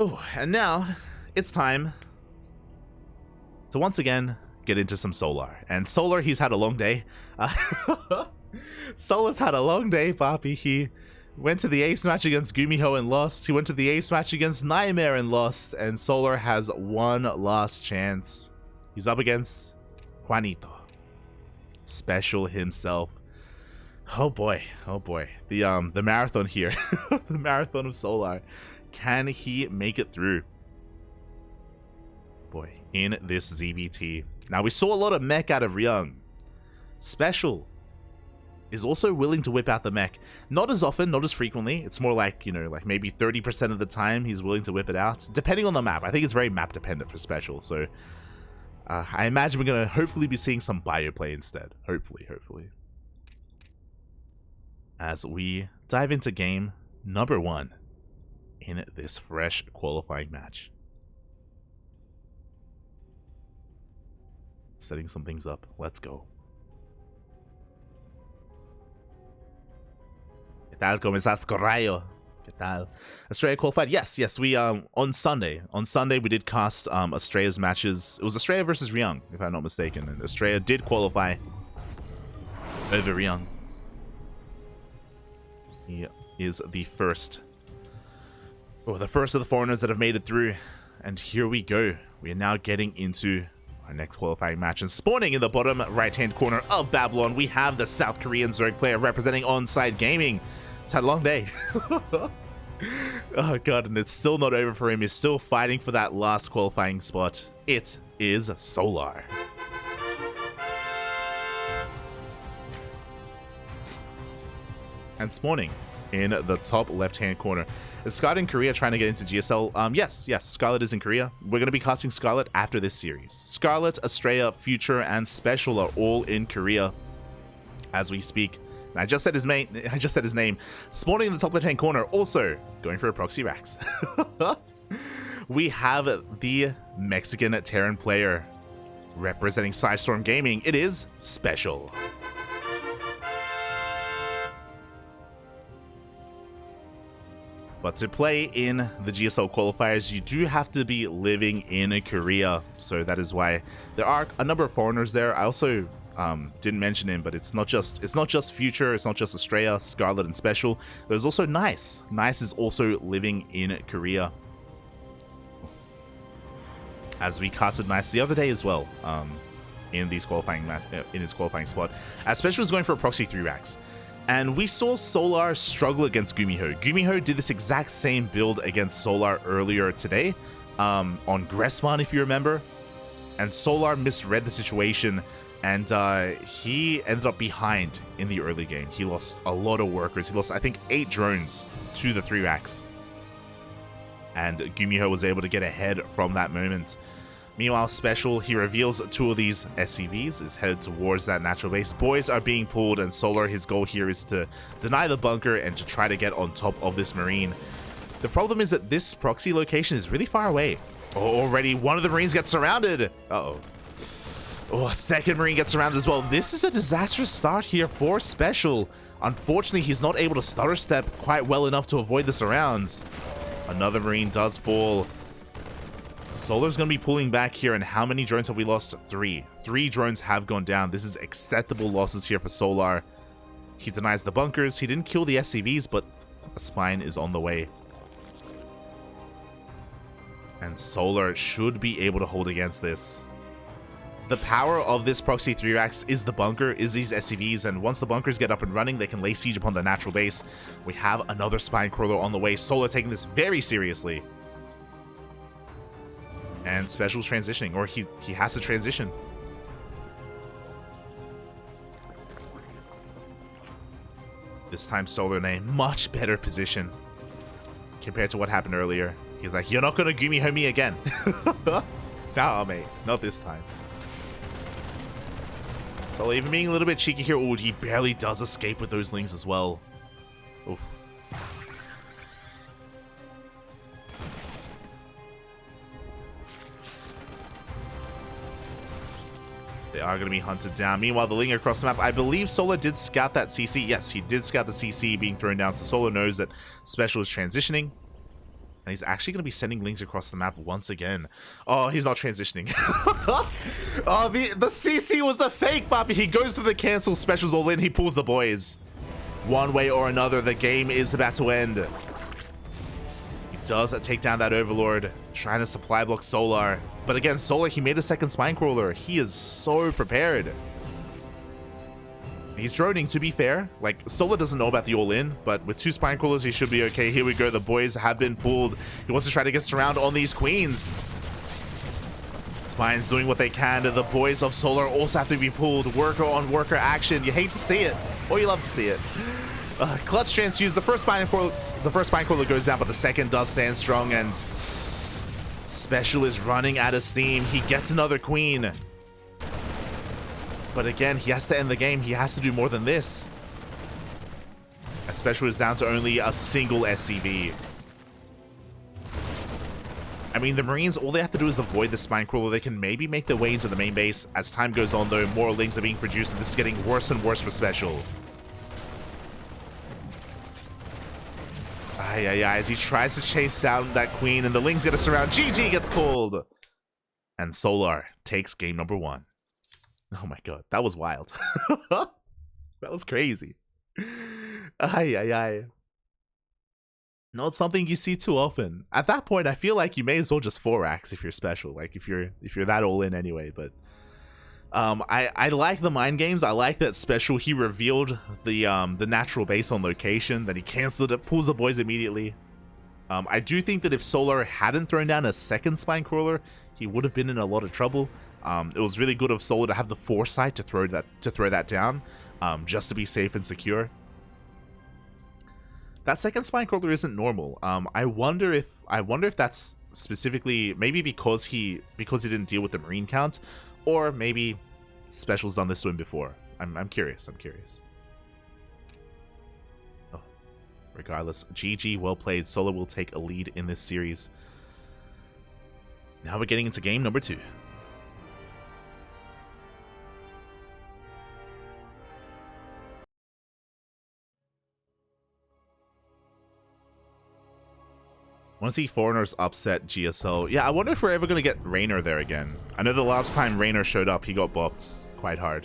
Oh, and now it's time to once again get into some Solar. And Solar, he's had a long day. Solar's had a long day, Papi. He went to the ace match against Gumiho and lost. He went to the ace match against Nightmare and lost. And Solar has one last chance. He's up against Juanito. SpeCial himself. Oh boy, oh boy. The marathon here. The marathon of Solar. Can he make it through? Boy, in this ZvT. Now, we saw a lot of mech out of Ryung. SpeCial is also willing to whip out the mech. Not as often, not as frequently. It's more like, you know, like maybe 30% of the time he's willing to whip it out, depending on the map. I think it's very map dependent for SpeCial, so I imagine we're going to hopefully be seeing some bioplay instead. Hopefully. As we dive into game number 1 in this fresh qualifying match. Setting some things up. Let's go. ¿Qué tal? ¿Cómo estás, Corrayo? ¿Qué tal? Australia qualified? Yes. We, on Sunday we did cast, Australia's matches. It was Australia versus Ryung, if I'm not mistaken. And Australia did qualify over Ryung. He is the first of the foreigners that have made it through. And here we go. We are now getting into our next qualifying match, and spawning in the bottom right-hand corner of Babylon, we have the South Korean Zerg player representing Onside Gaming. It's had a long day. Oh god, and it's still not over for him. He's still fighting for that last qualifying spot. It is Solar. And spawning in the top left-hand corner. Is Scarlet in Korea trying to get into GSL? Yes, Scarlet is in Korea. We're going to be casting Scarlet after this series. Scarlet, Australia, Future, and SpeCial are all in Korea as we speak. And I just said his name. Spawning in the top left-hand corner, also going for a proxy Rax. We have the Mexican Terran player representing Psystorm Gaming. It is SpeCial. But to play in the GSL qualifiers, you do have to be living in Korea. So that is why there are a number of foreigners there. I also didn't mention him, but it's not just Future, it's not just Australia, Scarlet, and SpeCial. There's also Nice. Nice is also living in Korea, as we casted Nice the other day as well, in his qualifying spot. As SpeCial is going for a proxy 3 racks. And we saw Solar struggle against Gumiho. Gumiho did this exact same build against Solar earlier today, on Gressman, if you remember. And Solar misread the situation, and he ended up behind in the early game. He lost a lot of workers. He lost, I think, 8 drones to the 3 racks. And Gumiho was able to get ahead from that moment. Meanwhile, SpeCial, he reveals 2 of these SCVs, is headed towards that natural base. Boys are being pulled, and Solar, his goal here is to deny the bunker and to try to get on top of this Marine. The problem is that this proxy location is really far away. Oh, already one of the Marines gets surrounded. Uh-oh. Oh, a second Marine gets surrounded as well. This is a disastrous start here for SpeCial. Unfortunately, he's not able to stutter step quite well enough to avoid the surrounds. Another Marine does fall. Solar's going to be pulling back here, and how many drones have we lost? 3. 3 drones have gone down. This is acceptable losses here for Solar. He denies the bunkers. He didn't kill the SCVs, but a spine is on the way. And Solar should be able to hold against this. The power of this proxy 3 racks is the bunker, is these SCVs, and once the bunkers get up and running, they can lay siege upon the natural base. We have another spine crawler on the way. Solar taking this very seriously. And SpeCial's transitioning, or he has to transition. This time Solar in a much better position compared to what happened earlier. He's like, you're not gonna Gumiho me again. Nah, mate, not this time. Solar even being a little bit cheeky here. Ooh, he barely does escape with those lings as well. Oof. They are going to be hunted down. Meanwhile, the Ling across the map, I believe Solar did scout that CC. Yes, he did scout the CC being thrown down, so Solar knows that SpeCial is transitioning. And he's actually going to be sending Lings across the map once again. Oh, he's not transitioning. Oh, the CC was a fake, Bobby. He goes for the cancel specials all in. He pulls the boys. One way or another, the game is about to end. He does take down that Overlord, trying to supply block Solar. But again, Solar, he made a second Spine Crawler. He is so prepared. He's droning, to be fair. Like, Solar doesn't know about the all-in, but with 2 Spine Crawlers, he should be okay. Here we go. The boys have been pulled. He wants to try to get surround on these queens. Spine's doing what they can. The boys of Solar also have to be pulled. Worker on worker action. You hate to see it, or you love to see it. Clutch transfuse. The first Spine Crawler goes down, but the second does stand strong, and SpeCial is running out of steam. He gets another queen. But again, he has to end the game. He has to do more than this. SpeCial is down to only a single SCV. I mean, the Marines, all they have to do is avoid the Spine Crawler. They can maybe make their way into the main base. As time goes on, though, more Lings are being produced, and this is getting worse and worse for SpeCial. As he tries to chase down that queen, and the Lings get a surround. GG gets called. And Solar takes game number 1. Oh my god, that was wild. That was crazy. Not something you see too often. At that point, I feel like you may as well just 4-axe if you're SpeCial. Like if you're that all in anyway. But I like the mind games. I like that SpeCial, he revealed the natural base on location. Then he canceled it, pulls the boys immediately. I do think that if Solar hadn't thrown down a second Spine Crawler, he would have been in a lot of trouble. It was really good of Solar to have the foresight to throw that down, just to be safe and secure. That second Spine Crawler isn't normal. I wonder if that's specifically maybe because he didn't deal with the Marine count, or maybe SpeCial's done this to him before. I'm curious. Oh, regardless, GG, well played. Solar will take a lead in this series. Now we're getting into game number 2. Want to see Foreigners upset GSL. Yeah, I wonder if we're ever going to get Raynor there again. I know the last time Raynor showed up, he got bopped quite hard.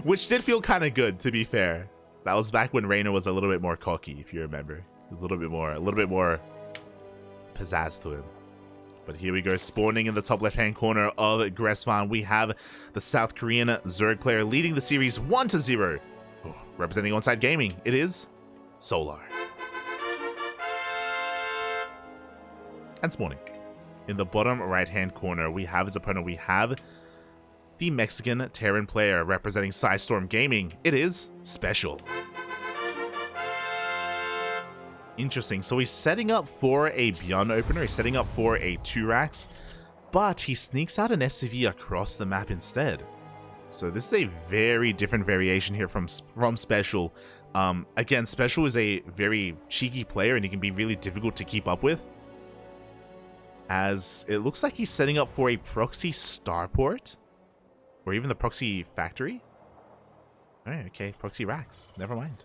Which did feel kind of good, to be fair. That was back when Raynor was a little bit more cocky, if you remember. It was a little bit more pizzazz to him. But here we go, spawning in the top left-hand corner of Gressvan. We have the South Korean Zerg player leading the series 1-0. Oh, representing Onside Gaming, it is Solar. And spawning. In the bottom right-hand corner, we have his opponent. We have the Mexican Terran player representing Storm Gaming. It is SpeCial. Interesting. So he's setting up for a Beyond opener. He's setting up for a 2-racks, but he sneaks out an SCV across the map instead. So this is a very different variation here from SpeCial. Again, SpeCial is a very cheeky player, and he can be really difficult to keep up with, as it looks like he's setting up for a proxy starport, or even the proxy factory. Alright, okay, proxy racks. Never mind.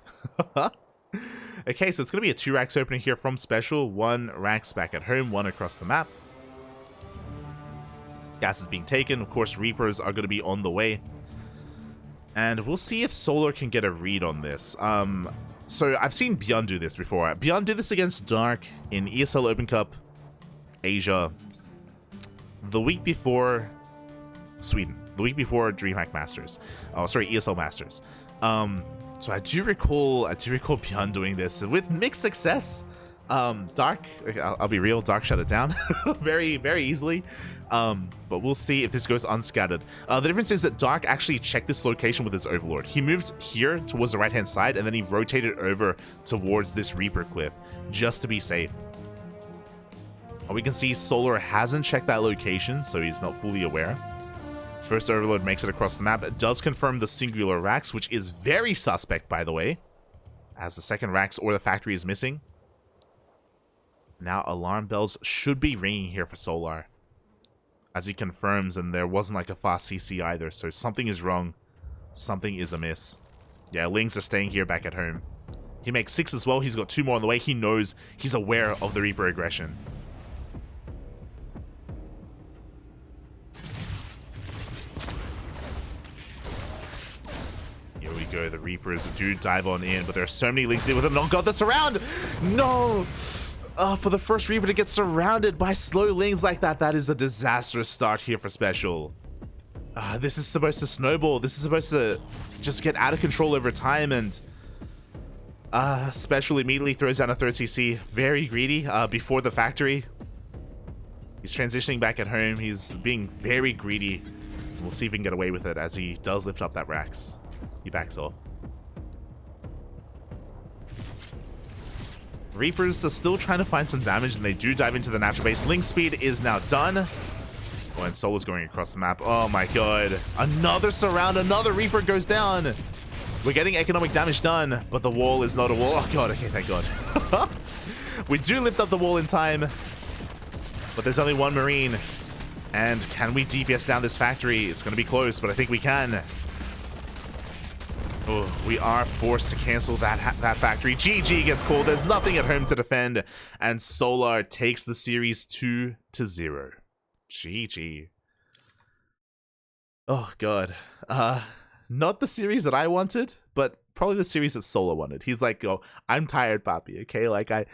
Okay, so it's going to be a 2-racks opening here from SpeCial. 1 racks back at home, 1 across the map. Gas is being taken. Of course, Reapers are going to be on the way. And we'll see if Solar can get a read on this. So I've seen Beyond do this before. Beyond did this against Dark in ESL Open Cup Asia the week before Sweden, the week before DreamHack Masters. Oh, sorry, ESL Masters. So I do recall Beyond doing this with mixed success. Dark, I'll be real, Dark shut it down very, very easily. But we'll see if this goes unscattered. The difference is that Dark actually checked this location with his Overlord. He moved here towards the right-hand side, and then he rotated over towards this Reaper cliff just to be safe. We can see Solar hasn't checked that location, so he's not fully aware. First Overlord makes it across the map. It does confirm the singular racks, which is very suspect, by the way, as the second racks or the factory is missing. Now alarm bells should be ringing here for Solar, as he confirms, and there wasn't like a fast CC either, so something is wrong. Something is amiss. Yeah, Lings are staying here back at home. He makes 6 as well. He's got 2 more on the way. He knows, he's aware of the Reaper aggression. Here we go. The Reapers do dive on in, but there are so many links in with him. Oh god, the surround! No! For the first Reaper to get surrounded by slow lings like that, that is a disastrous start here for SpeCial. This is supposed to snowball. This is supposed to just get out of control over time, and SpeCial immediately throws down a 3rd CC. Very greedy before the factory. He's transitioning back at home. He's being very greedy. We'll see if he can get away with it as he does lift up that Rax. He backs off. Reapers are still trying to find some damage, and they do dive into the natural base. Link speed is now done. Oh, and Solar's going across the map. Oh my god. Another surround. Another Reaper goes down. We're getting economic damage done, but the wall is not a wall. Oh god, okay, thank god. We do lift up the wall in time, but there's only 1 Marine. And can we DPS down this factory? It's going to be close, but I think we can. Oh, we are forced to cancel that factory. GG gets called. There's nothing at home to defend, and Solar takes the series 2-0. GG. Oh god. Not the series that I wanted, but probably the series that Solar wanted. He's like, oh, I'm tired, Papi, okay? Like, I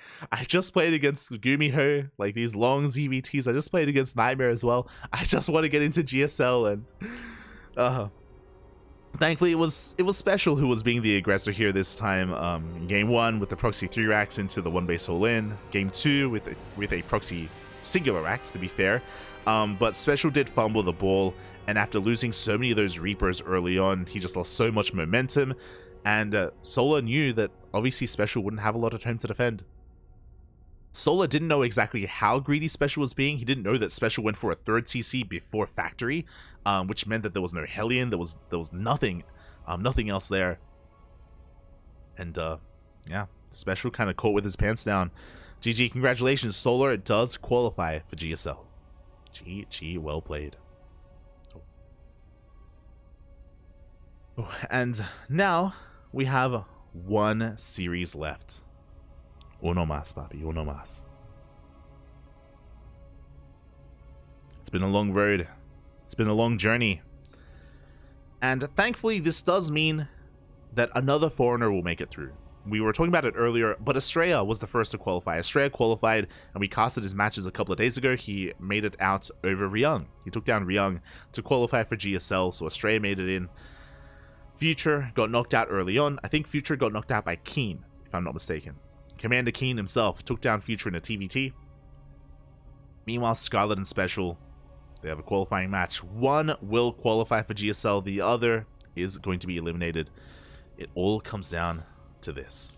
just played against Gumiho, like these long ZvTs. I just played against Nightmare as well. I just want to get into GSL, and thankfully it was SpeCial who was being the aggressor here this time. Game 1 with the proxy 3 racks into the 1 base all in. Game 2 with a proxy singular racks, to be fair. But SpeCial did fumble the ball, and after losing so many of those Reapers early on, he just lost so much momentum, and Solar knew that obviously SpeCial wouldn't have a lot of time to defend. Solar didn't know exactly how greedy SpeCial was being. He didn't know that SpeCial went for a 3rd CC before factory, which meant that there was no Hellion, there was nothing else there. And yeah, SpeCial kind of caught with his pants down. GG, congratulations, Solar does qualify for GSL. GG, well played. Oh, and now we have 1 series left. Uno más, papi, uno más. It's been a long road. It's been a long journey. And thankfully, this does mean that another foreigner will make it through. We were talking about it earlier, but Estrella was the first to qualify. Estrella qualified, and we casted his matches a couple of days ago. He made it out over Ryung. He took down Ryung to qualify for GSL, so Estrella made it in. Future got knocked out early on. I think Future got knocked out by Keen, if I'm not mistaken. Commander Keen himself took down Future in a TVT. Meanwhile, Scarlet and SpeCial, they have a qualifying match. One will qualify for GSL, the other is going to be eliminated. It all comes down to this.